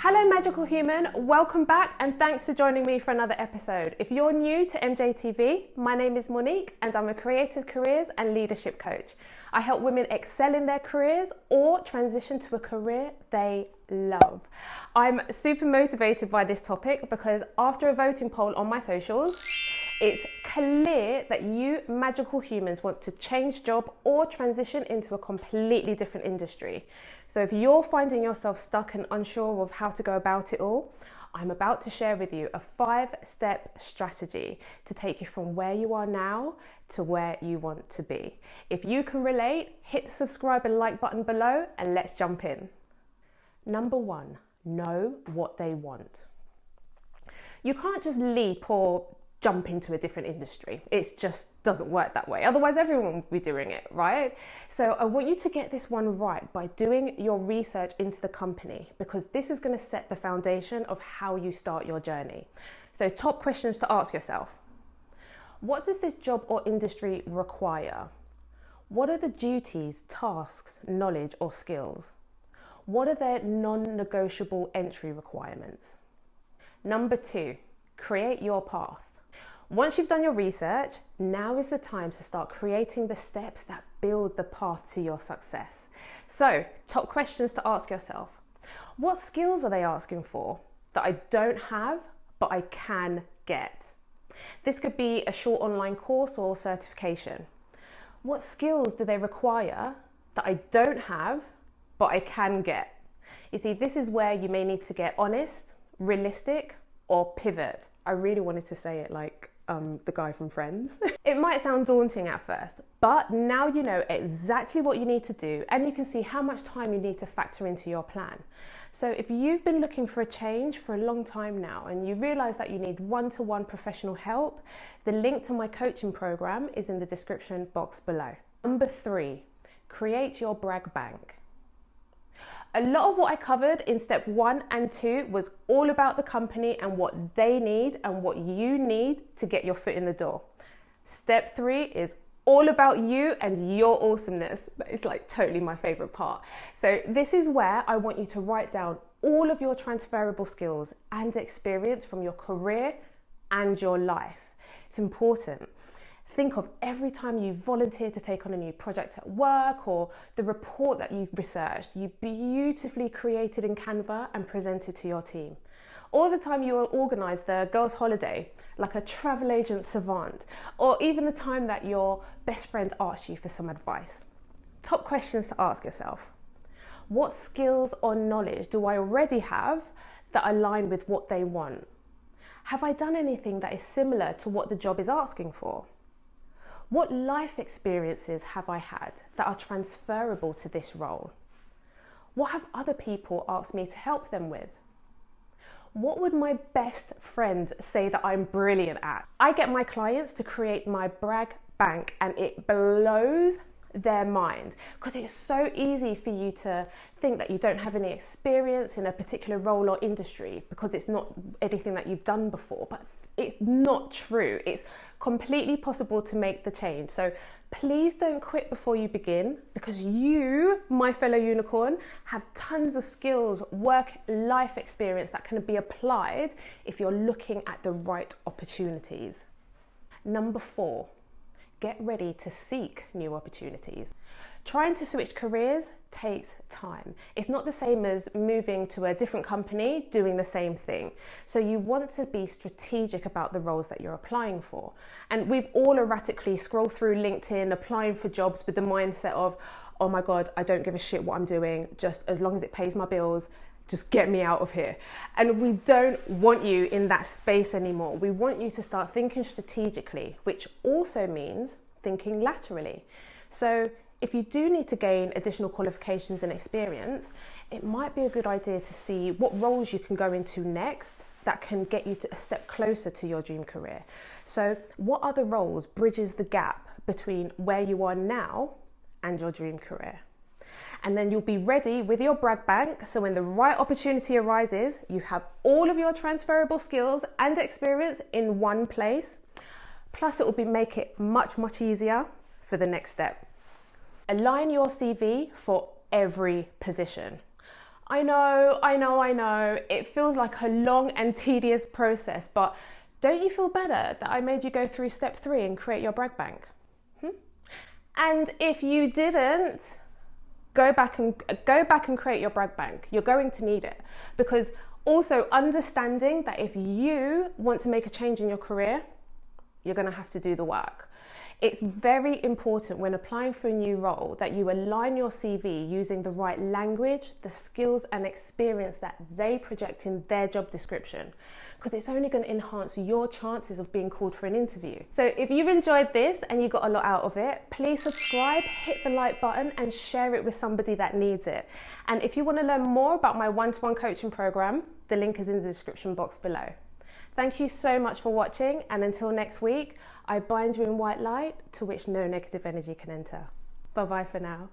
Hello Magical Human, welcome back and thanks for joining me for another episode. If you're new to MJTV, my name is Monique and I'm a creative careers and leadership coach. I help women excel in their careers or transition to a career they love. I'm super motivated by this topic because after a voting poll on my socials, it's clear that you magical humans want to change job or transition into a completely different industry. So if you're finding yourself stuck and unsure of how to go about it all, I'm about to share with you a 5-step strategy to take you from where you are now to where you want to be. If you can relate, hit the subscribe and like button below and let's jump in. Number 1, know what they want. You can't just leap or jump into a different industry. It just doesn't work that way. Otherwise, everyone would be doing it, right? So I want you to get this one right by doing your research into the company, because this is going to set the foundation of how you start your journey. So top questions to ask yourself. What does this job or industry require? What are the duties, tasks, knowledge, or skills? What are their non-negotiable entry requirements? Number 2, create your path. Once you've done your research, now is the time to start creating the steps that build the path to your success. So, top questions to ask yourself. What skills are they asking for that I don't have, but I can get? This could be a short online course or certification. What skills do they require that I don't have, but I can get? You see, this is where you may need to get honest, realistic, or pivot. I really wanted to say it like the guy from Friends. It might sound daunting at first, but now you know exactly what you need to do and you can see how much time you need to factor into your plan. So if you've been looking for a change for a long time now and you realise that you need one-to-one professional help, the link to my coaching program is in the description box below. Number 3, create your brag bank. A lot of what I covered in step 1 and 2 was all about the company and what they need and what you need to get your foot in the door. Step 3 is all about you and your awesomeness. That is like totally my favorite part. So this is where I want you to write down all of your transferable skills and experience from your career and your life. It's important. Think of every time you volunteered to take on a new project at work or the report that you researched, you beautifully created in Canva and presented to your team. Or the time you organised the girls' holiday like a travel agent savant, or even the time that your best friend asked you for some advice. Top questions to ask yourself. What skills or knowledge do I already have that align with what they want? Have I done anything that is similar to what the job is asking for? What life experiences have I had that are transferable to this role? What have other people asked me to help them with? What would my best friend say that I'm brilliant at? I get my clients to create my brag bank and it blows their mind because it's so easy for you to think that you don't have any experience in a particular role or industry because it's not anything that you've done before, but it's not true. It's completely possible to make the change. So please don't quit before you begin, because you, my fellow unicorn, have tons of skills, work, life experience that can be applied if you're looking at the right opportunities. Number 4, get ready to seek new opportunities. Trying to switch careers takes time. It's not the same as moving to a different company doing the same thing. So you want to be strategic about the roles that you're applying for. And we've all erratically scrolled through LinkedIn applying for jobs with the mindset of, oh my God, I don't give a shit what I'm doing, just as long as it pays my bills, just get me out of here. And we don't want you in that space anymore. We want you to start thinking strategically, which also means thinking laterally. So if you do need to gain additional qualifications and experience, it might be a good idea to see what roles you can go into next that can get you to a step closer to your dream career. So what other roles bridges the gap between where you are now and your dream career? And then you'll be ready with your brag bank, so when the right opportunity arises, you have all of your transferable skills and experience in one place. Plus it will make it much easier for the next step. Align your CV for every position. I know. It feels like a long and tedious process, but don't you feel better that I made you go through step 3 and create your brag bank? And if you didn't, go back and create your brag bank. You're going to need it, because also understanding that if you want to make a change in your career, you're going to have to do the work. It's very important when applying for a new role that you align your CV using the right language, the skills and experience that they project in their job description, because it's only going to enhance your chances of being called for an interview. So if you've enjoyed this and you got a lot out of it, please subscribe, hit the like button and share it with somebody that needs it. And if you want to learn more about my one-to-one coaching program, the link is in the description box below. Thank you so much for watching, and until next week, I bind you in white light to which no negative energy can enter. Bye bye for now.